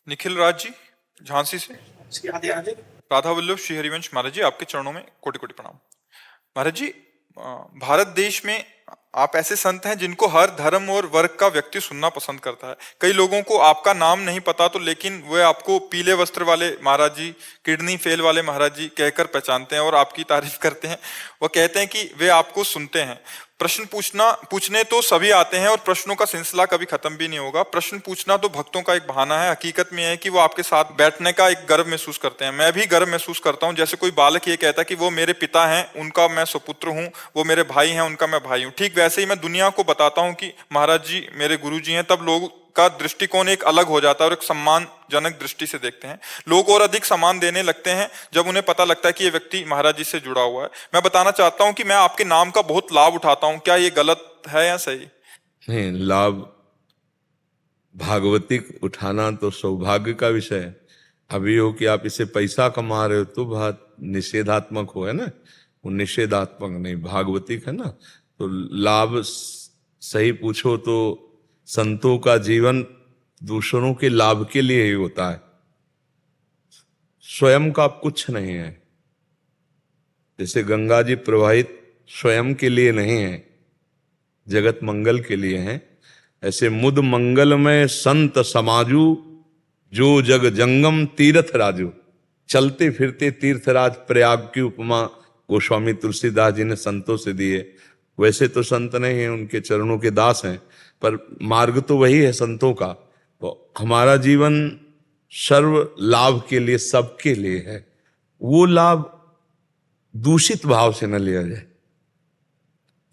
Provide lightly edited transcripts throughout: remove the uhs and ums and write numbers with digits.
निखिल राज जी, झांसी से। राधे राधे। राधा वल्लभ श्री हरिवंश महाराज जी, आपके चरणों में कोटि कोटि प्रणाम। महाराज जी, भारत देश में आप ऐसे संत हैं जिनको हर धर्म और वर्ग का व्यक्ति सुनना पसंद करता है। कई लोगों को आपका नाम नहीं पता तो लेकिन वे आपको पीले वस्त्र वाले महाराज जी, किडनी फेल वाले महाराज जी कहकर पहचानते हैं और आपकी तारीफ करते हैं। वो कहते हैं कि वे आपको सुनते हैं। प्रश्न पूछने तो सभी आते हैं और प्रश्नों का सिलसिला कभी खत्म भी नहीं होगा। प्रश्न पूछना तो भक्तों का एक बहाना है। हकीकत में है कि वो आपके साथ बैठने का एक गर्व महसूस करते हैं। मैं भी गर्व महसूस करता हूं। जैसे कोई बालक ये कहता है कि वो मेरे पिता हैं, उनका मैं सुपुत्र हूं, वो मेरे भाई हैं, उनका मैं भाई हूं। ठीक वैसे ही मैं दुनिया को बताता हूं कि महाराज जी मेरे गुरु जी हैं, तब लोग का दृष्टिकोण एक अलग हो जाता है और एक सम्मानजनक दृष्टि से देखते हैं। लोग और अधिक सम्मान देने लगते हैं जब उन्हें पता लगता है कि ये व्यक्ति महाराज जी से जुड़ा हुआ है। मैं बताना चाहता हूं कि मैं आपके नाम का बहुत लाभ उठाता हूं। क्या ये गलत है या सही? नहीं, लाभ भागवतिक उठाना तो सौभाग्य का विषय है। अभी हो कि आप इसे पैसा कमा रहे हो तो बात निषेधात्मक हो, है ना। वो निषेधात्मक नहीं, भागवतिक है ना। तो लाभ सही पूछो तो संतों का जीवन दूसरों के लाभ के लिए ही होता है, स्वयं का कुछ नहीं है। जैसे गंगा जी प्रवाहित स्वयं के लिए नहीं है, जगत मंगल के लिए है। ऐसे मुद मंगल में संत समाजू, जो जग जंगम तीर्थ राजू। चलते फिरते तीर्थराज प्रयाग की उपमा गोस्वामी तुलसीदास जी ने संतों से दी है। वैसे तो संत नहीं है, उनके चरणों के दास हैं, पर मार्ग तो वही है संतों का। तो हमारा जीवन सर्व लाभ के लिए, सबके लिए है। वो लाभ दूषित भाव से न लिया जाए।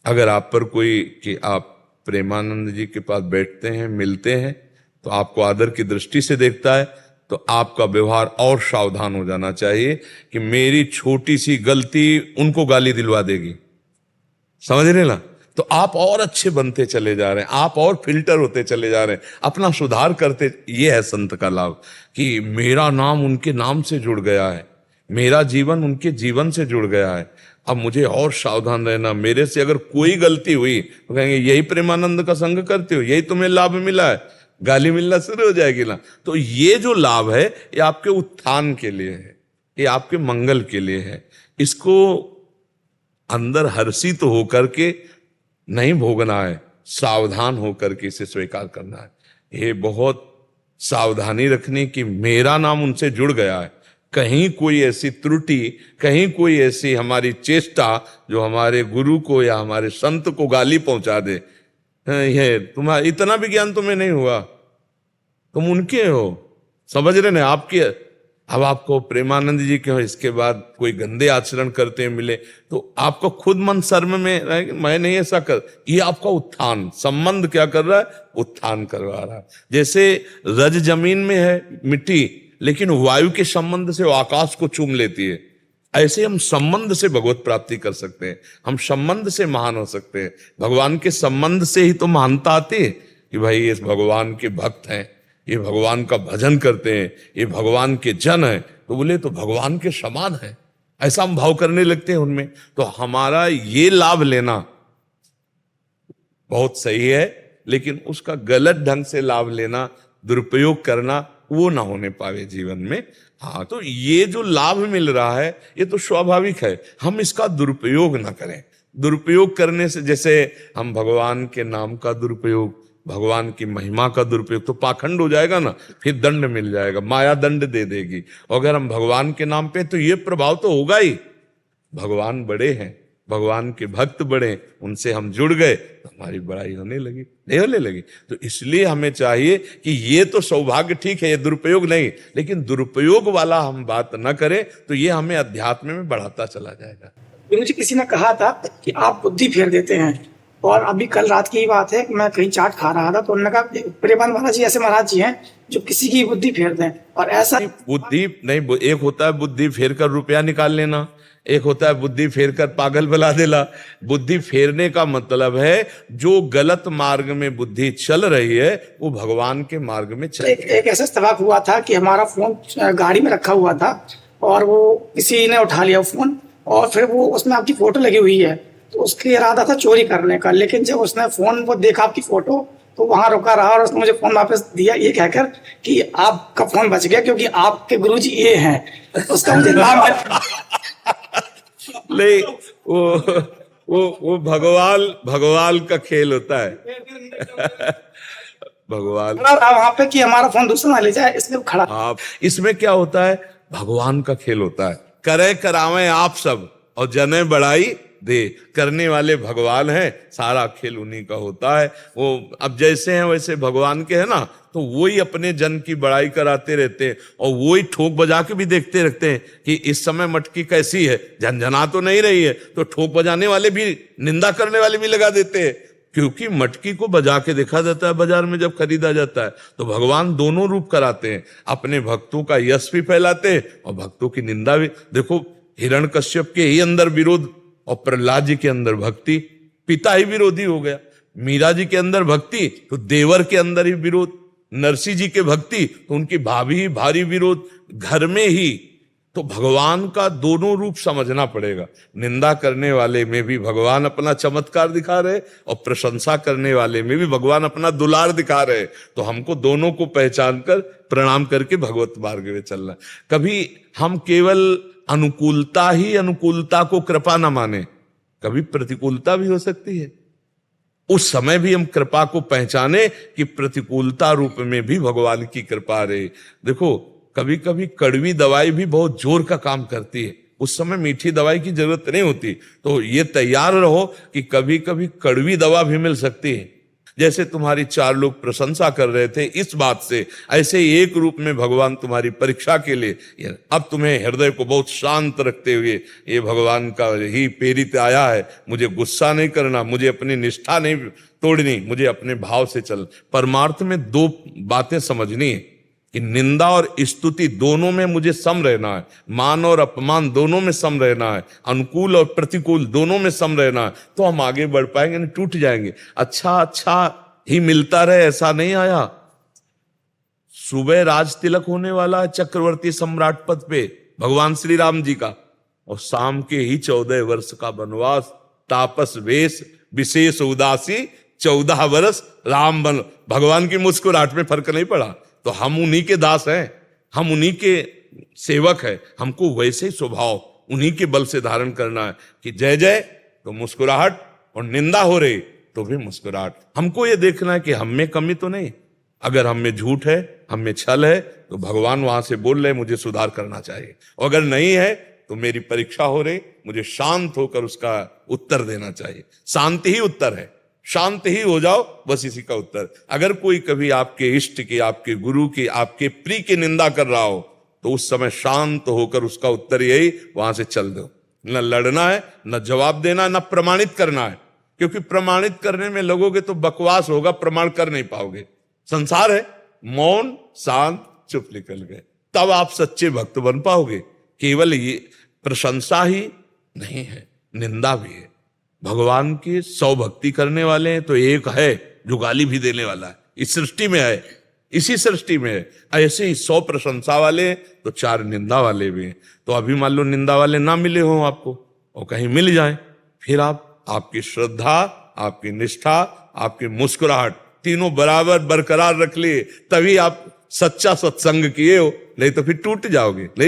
अगर आप पर कोई, कि आप प्रेमानंद जी के पास बैठते हैं, मिलते हैं, तो आपको आदर की दृष्टि से देखता है, तो आपका व्यवहार और सावधान हो जाना चाहिए कि मेरी छोटी सी गलती उनको गाली दिलवा देगी। समझ रहे ना। तो आप और अच्छे बनते चले जा रहे हैं, आप और फिल्टर होते चले जा रहे हैं, अपना सुधार करते। ये है संत का लाभ कि मेरा नाम उनके नाम से जुड़ गया है, मेरा जीवन उनके जीवन से जुड़ गया है। अब मुझे और सावधान रहना। मेरे से अगर कोई गलती हुई तो कहेंगे यही प्रेमानंद का संग करते हो, यही तुम्हें लाभ मिला है, गाली मिलना शुरू हो जाएगी ना। तो ये जो लाभ है ये आपके उत्थान के लिए है, ये आपके मंगल के लिए है। इसको अंदर हर्षित तो होकर के नहीं भोगना है, सावधान होकर के इसे स्वीकार करना है। ये बहुत सावधानी रखनी कि मेरा नाम उनसे जुड़ गया है। कहीं कोई ऐसी त्रुटि, कहीं कोई ऐसी हमारी चेष्टा जो हमारे गुरु को या हमारे संत को गाली पहुंचा दे, ये तुम्हारा इतना भी ज्ञान तुम्हें नहीं हुआ, तुम उनके हो, समझ रहे ना आपके। अब आपको प्रेमानंद जी के हो, इसके बाद कोई गंदे आचरण करते हैं मिले तो आपको खुद मन शर्म में रहे कि मैं नहीं ऐसा कर। ये आपका उत्थान संबंध क्या कर रहा है? उत्थान करवा रहा है। जैसे रज जमीन में है मिट्टी, लेकिन वायु के संबंध से वो आकाश को चूम लेती है। ऐसे हम संबंध से भगवत प्राप्ति कर सकते हैं, हम संबंध से महान हो सकते हैं। भगवान के संबंध से ही तो महानता आती है कि भाई ये भगवान के भक्त हैं, ये भगवान का भजन करते हैं, ये भगवान के जन हैं, तो बोले तो भगवान के समान है, ऐसा हम भाव करने लगते हैं उनमें। तो हमारा ये लाभ लेना बहुत सही है, लेकिन उसका गलत ढंग से लाभ लेना, दुरुपयोग करना, वो ना होने पावे जीवन में। हाँ, तो ये जो लाभ मिल रहा है ये तो स्वाभाविक है, हम इसका दुरुपयोग ना करें। दुरुपयोग करने से, जैसे हम भगवान के नाम का दुरुपयोग, भगवान की महिमा का दुरुपयोग, तो पाखंड हो जाएगा ना, फिर दंड मिल जाएगा, माया दंड दे देगी। अगर हम भगवान के नाम पे, तो ये प्रभाव तो होगा ही। भगवान बड़े हैं, भगवान के भक्त बड़े, उनसे हम जुड़ गए तो हमारी बड़ाई होने लगी, नहीं होने लगी। तो इसलिए हमें चाहिए कि ये तो सौभाग्य ठीक है, ये दुरुपयोग नहीं, लेकिन दुरुपयोग वाला हम बात न करें, तो ये हमें अध्यात्म में बढ़ाता चला जाएगा। मुझे किसी ने कहा था कि आप बुद्धि फेर देते हैं, और अभी कल रात की ही बात है कि मैं कहीं चाट खा रहा था तो उन्होंने कहा प्रेमानंद महाराज जी ऐसे महाराज जी हैं जो किसी की बुद्धि फेर दें। और ऐसा बुद्धि नहीं, एक होता है बुद्धि फेर कर रुपया निकाल लेना, एक होता है बुद्धि फेर कर पागल बना देना। बुद्धि फेरने का मतलब है जो गलत मार्ग में बुद्धि चल रही है वो भगवान के मार्ग में चल। एक ऐसा इत्तेफाक हुआ था कि हमारा फोन गाड़ी में रखा हुआ था और वो किसी ने उठा लिया फोन, और फिर वो उसमें आपकी फोटो लगी हुई है, तो उसका इरादा था चोरी करने का। लेकिन जब उसने फोन को देखा आपकी फोटो, तो वहां रुका रहा और उसने मुझे फोन वापस दिया ये कहकर कि आपका फोन बच गया क्योंकि आपके गुरुजी ये हैं। उसका मुझे नाम नहीं, वो भगवान का खेल होता है। भगवान खड़ा रहा वहां पे कि हमारा फोन दूसरा ना ले जाए, इसलिए वो खड़ा। आप इसमें क्या होता है, भगवान का खेल होता है। करे करावे आप सब और जने बढ़ाई दे, करने वाले भगवान हैं, सारा खेल उन्हीं का होता है। वो अब जैसे हैं वैसे भगवान के है ना, तो वही अपने जन की बड़ाई कराते रहते हैं और वही ठोक बजा के भी देखते रहते हैं कि इस समय मटकी कैसी है, झनझना तो नहीं रही है, तो ठोक बजाने वाले भी, निंदा करने वाले भी लगा देते हैं, क्योंकि मटकी को बजा के देखा जाता है बाजार में जब खरीदा जाता है। तो भगवान दोनों रूप कराते हैं, अपने भक्तों का यश भी फैलाते हैं और भक्तों की निंदा भी। देखो हिरण्यकश्यप के ही अंदर विरोध और प्रहलाद जी के अंदर भक्ति, पिता ही विरोधी हो गया। मीरा जी के अंदर भक्ति तो देवर के अंदर ही विरोध, नरसिंह जी के भक्ति तो उनकी भाभी ही भारी विरोध, घर में ही। तो भगवान का दोनों रूप समझना पड़ेगा। निंदा करने वाले में भी भगवान अपना चमत्कार दिखा रहे और प्रशंसा करने वाले में भी भगवान अपना दुलार दिखा रहे। तो हमको दोनों को पहचान कर प्रणाम करके भगवत मार्ग में चलना। कभी हम केवल अनुकूलता ही अनुकूलता को कृपा न माने, कभी प्रतिकूलता भी हो सकती है। उस समय भी हम कृपा को पहचाने कि प्रतिकूलता रूप में भी भगवान की कृपा रहे। देखो कभी कभी कड़वी दवाई भी बहुत जोर का काम करती है, उस समय मीठी दवाई की जरूरत नहीं होती। तो ये तैयार रहो कि कभी कभी कड़वी दवा भी मिल सकती है। जैसे तुम्हारी 4 लोग प्रशंसा कर रहे थे इस बात से, ऐसे एक रूप में भगवान तुम्हारी परीक्षा के लिए अब तुम्हें हृदय को बहुत शांत रखते हुए ये भगवान का ही प्रेरित आया है, मुझे गुस्सा नहीं करना, मुझे अपनी निष्ठा नहीं तोड़नी, मुझे अपने भाव से चल। परमार्थ में 2 बातें समझनी है कि निंदा और स्तुति दोनों में मुझे सम रहना है, मान और अपमान दोनों में सम रहना है, अनुकूल और प्रतिकूल दोनों में सम रहना है, तो हम आगे बढ़ पाएंगे, नहीं टूट जाएंगे। अच्छा ही मिलता रहे ऐसा नहीं आया। सुबह राज तिलक होने वाला है चक्रवर्ती सम्राट पद पे भगवान श्री राम जी का, और शाम के ही 14 वर्ष का वनवास, तापस वेश विशेष उदासी 14 वर्ष राम बन। भगवान की मुस्कुराहट में फर्क नहीं पड़ा। तो हम उन्हीं के दास हैं, हम उन्हीं के सेवक हैं, हमको वैसे ही स्वभाव उन्हीं के बल से धारण करना है कि जय जय तो मुस्कुराहट और निंदा हो रही तो भी मुस्कुराहट। हमको ये देखना है कि हम में कमी तो नहीं, अगर हम में झूठ है, हम में छल है, तो भगवान वहां से बोल रहे मुझे सुधार करना चाहिए, और अगर नहीं है तो मेरी परीक्षा हो रही, मुझे शांत होकर उसका उत्तर देना चाहिए। शांति ही उत्तर है, शांत ही हो जाओ, बस इसी का उत्तर। अगर कोई कभी आपके इष्ट की, आपके गुरु की, आपके प्रिय की निंदा कर रहा हो तो उस समय शांत होकर उसका उत्तर यही, वहां से चल दो। न लड़ना है, न जवाब देना है, न प्रमाणित करना है, क्योंकि प्रमाणित करने में लगोगे तो बकवास होगा, प्रमाण कर नहीं पाओगे। संसार है मौन शांत चुप निकल गए, तब आप सच्चे भक्त बन पाओगे। केवल ये प्रशंसा ही नहीं है, निंदा भी है। भगवान की 100 भक्ति करने वाले हैं तो एक है जो गाली भी देने वाला है, इस सृष्टि में है, इसी सृष्टि में है। ऐसे ही 100 प्रशंसा वाले हैं तो 4 निंदा वाले भी हैं। तो अभी मान लो निंदा वाले ना मिले हो आपको और कहीं मिल जाए, फिर आपकी श्रद्धा, आपकी निष्ठा, आपकी मुस्कुराहट तीनों बराबर बरकरार रख लिए, तभी आप सच्चा सत्संग किए हो, नहीं तो फिर टूट जाओगे। नहीं